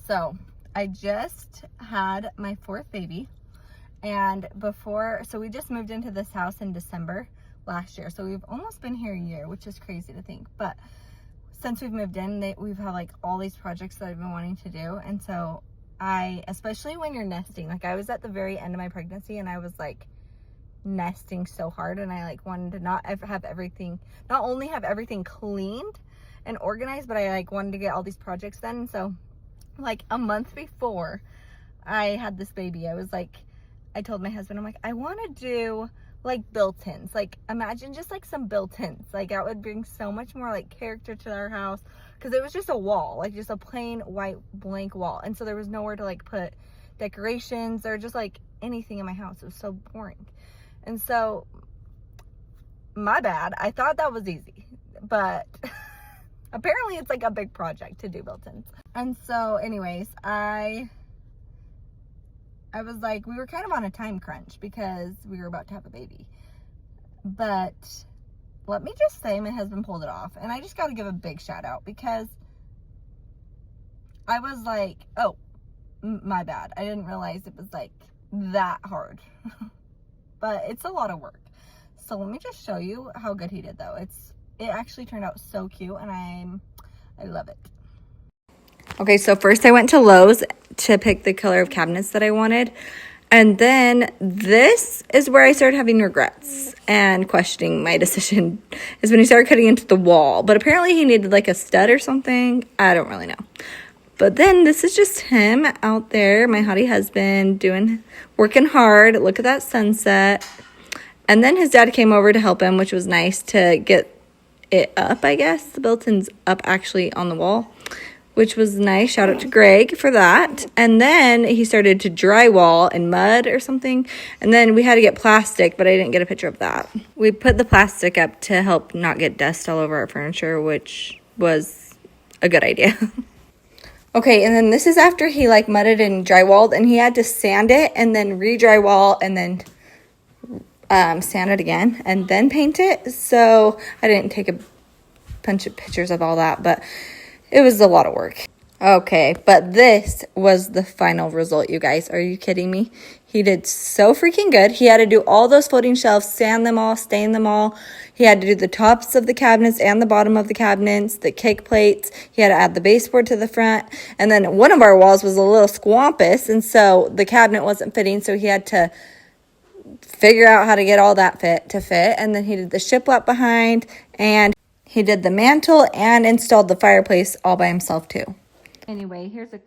So I just had my fourth baby, and so we just moved into this house in December last year. So we've almost been here a year, which is crazy to think. But since we've moved in, we've had like all these projects that I've been wanting to do. And so especially when you're nesting, like I was at the very end of my pregnancy and I was like nesting so hard, and I like wanted to not only have everything cleaned and organized, but I like wanted to get all these projects done. And so like a month before I had this baby, I told my husband, I'm like, I want to do like built-ins. Like imagine just like some built-ins. Like that would bring so much more like character to our house, because it was just a wall, like just a plain white blank wall. And so there was nowhere to like put decorations or just like anything in my house. It was so boring. And so my bad, I thought that was easy, but apparently it's like a big project to do built-ins. And so anyways, I was like, we were kind of on a time crunch because we were about to have a baby. But let me just say my husband pulled it off. And I just got to give a big shout out, because I was like, oh, my bad. I didn't realize it was like that hard. But it's a lot of work. So let me just show you how good he did though. It actually turned out so cute, and I love it. Okay, so first I went to Lowe's to pick the color of cabinets that I wanted. And then this is where I started having regrets and questioning my decision, is when he started cutting into the wall. But apparently he needed like a stud or something. I don't really know. But then this is just him out there, my hottie husband, working hard. Look at that sunset. And then his dad came over to help him, which was nice to get it up, I guess. The built-in's up actually on the wall, which was nice. Shout out to Greg for that. And then he started to drywall in mud or something. And then we had to get plastic, but I didn't get a picture of that. We put the plastic up to help not get dust all over our furniture, which was a good idea. Okay, and then this is after he like mudded and drywalled, and he had to sand it and then re-drywall and then sand it again and then paint it. So I didn't take a bunch of pictures of all that, but it was a lot of work. Okay, but this was the final result, you guys. Are you kidding me? He did so freaking good. He had to do all those folding shelves, sand them all, stain them all. He had to do the tops of the cabinets and the bottom of the cabinets, the cake plates. He had to add the baseboard to the front. And then one of our walls was a little squampus, and so the cabinet wasn't fitting, so he had to figure out how to get all that to fit. And then he did the shiplap behind, and he did the mantle and installed the fireplace all by himself too. Anyway, here's a